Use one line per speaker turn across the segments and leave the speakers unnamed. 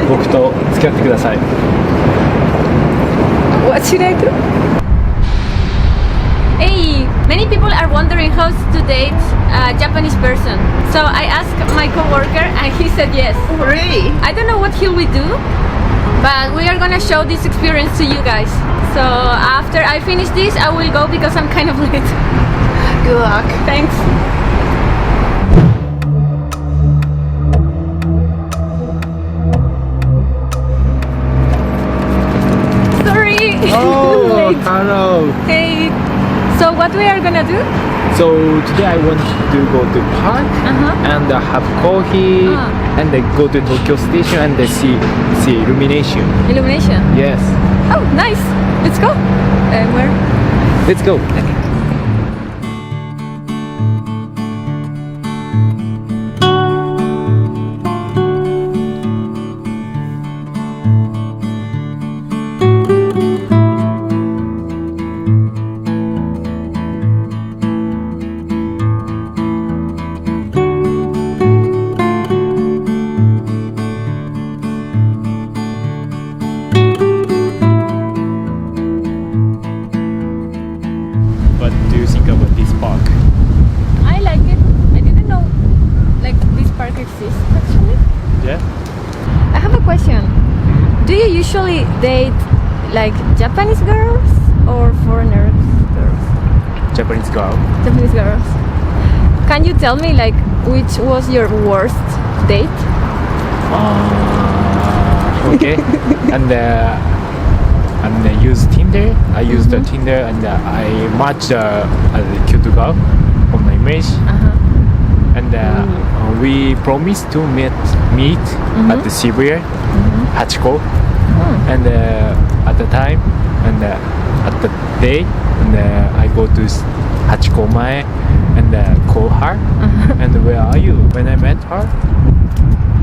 僕と付き合ってください。
What should I do? Hey, many people are wondering how to date a Japanese person. So I asked my coworker and he said yes.
Really?
I don't know what he will do, but we are gonna show this experience to you guys. So after I finish this, I will go because I'm kind of late.
Good luck.
Thanks. Sorry.
Oh,
Late.
hello.
Hey. So what we are gonna do?
So today I want to go to park and have coffee and then go to Tokyo Station and then see illumination.
Illumination.
Yes.
Oh, nice. Let's go. Where?
Let's go. What do you think about this park?
I like it. I didn't know like this park exists actually.
Yeah.
I have a question. Do you usually date like Japanese girls or foreigner girls?
Japanese girl.
Japanese girls. Can you tell me like which was your worst date?
Okay. and use Tinder. I used the Tinder and I matched a cute girl on my image. And we promised to meet at the Shibuya, Hachiko. And at the time and at the day, and I go to Hachiko Mae and call her. And where are you? When I met her,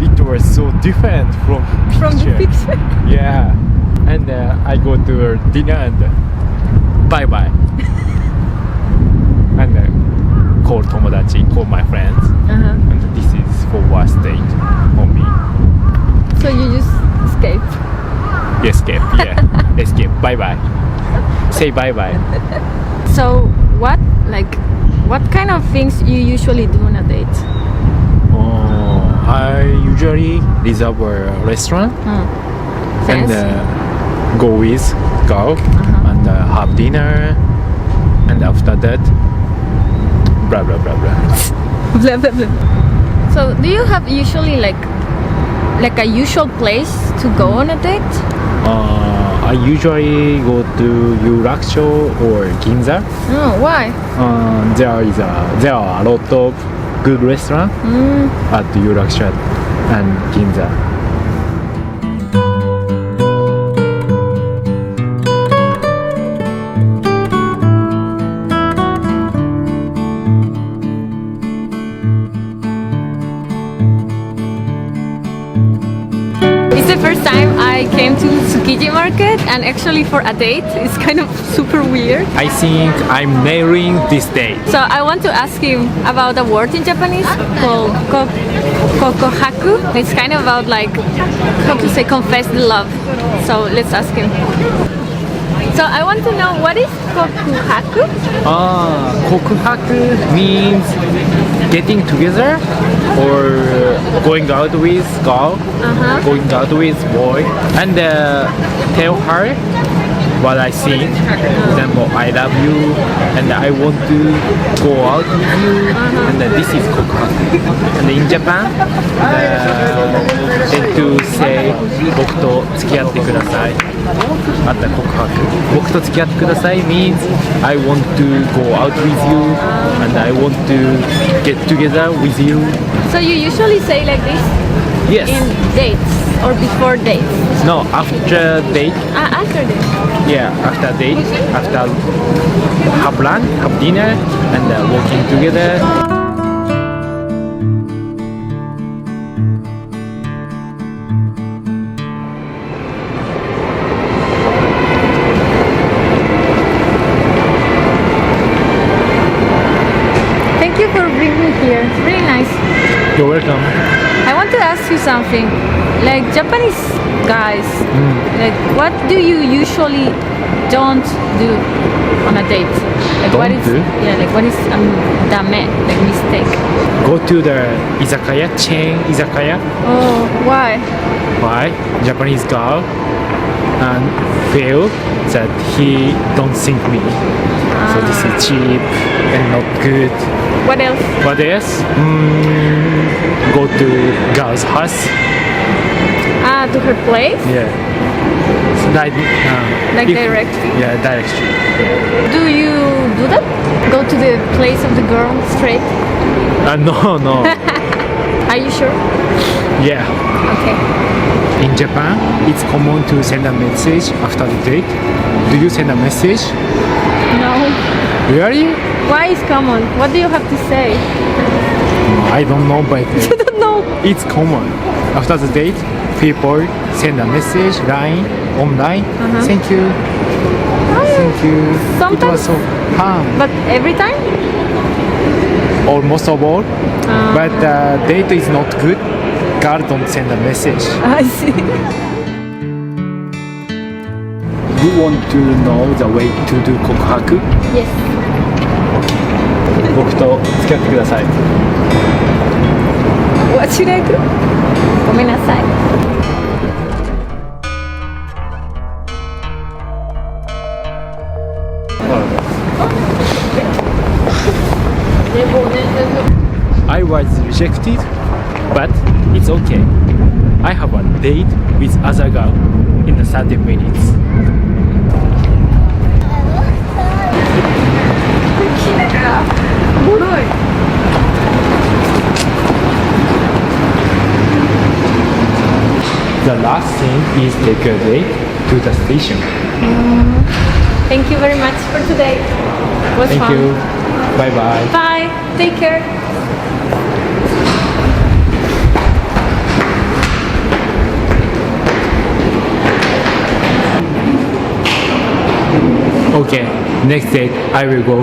it was so different from picture.
From the picture?
Yeah. And I go to her dinner and bye bye. And call tomodachi, call my friends. And this is for worst date for me.
So you just escape.
Escape, yeah. Escape, bye bye. Say bye bye.
So what kind of things you usually do on a date?
I usually reserve a restaurant and go with girl and have dinner, and after that blah blah blah blah.
Blah blah blah. So do you have usually like a usual place to go on a date?
I usually go to Yurakusho or Ginza.
Oh, why?
There are a lot of good restaurants at Yurakusho and Ginza.
It's the first time I came to Tsukiji market, and actually for a date it's kind of super weird.
I think I'm nailing this date.
So I want to ask him about a word in Japanese called kokuhaku. It's kind of about like how to say confess the love. So let's ask him. So I want to know, what is kokuhaku?
Kokuhaku means getting together or going out with girl, going out with boy, and tell her what I think. For example, I love you and I want to go out with you, and this is kokuhaku. And in Japan, tend to say 僕と付き合ってください at the kokuhaku. 僕と付き合ってください means I want to go out with you and I want to get together with you.
So you usually say like this
Yes.
in dates or before dates?
No, after date.
After dates.
Yeah, after date, after have lunch, have dinner, and walking together.
Thank you for bringing me here. It's really nice.
You're welcome.
I want to ask you something. like Japanese guys, like what do you usually don't do on a date? Like what
Don't
is
do?
yeah, like what is dame, like mistake?
Go to the izakaya, chain izakaya.
Oh, why?
Why? Japanese girl and feel that he don't think me. So this is cheap and not good.
What else?
What else? Go to girl's house.
Ah, to her place?
Yeah. Like,
Like direct?
Yeah, direct street.
Do you do that? Go to the place of the girl straight?
No, no.
Are you sure?
Yeah.
Okay.
In Japan, it's common to send a message after the date. Do you send a message?
No.
Really?
Why is common? What do you have to say?
I don't know, but
I don't know.
it's common. After the date, people send a message, line, online. Thank you. Thank you. It
Sometimes-
was so fun.
But every time?
Almost of all. But the date is not good. Girl don't send a message.
I see.
You want to know the way to do kokuhaku?
Yes.
僕と付き合ってください。
What should I do? ごめんなさい。
I was rejected, but it's okay. I have a date with other girl in the 30 minutes. The last thing is take a date to the station.
Thank you very much for today. It was
Thank
fun.
you. Bye bye.
Bye. Take care.
Okay, next date I will go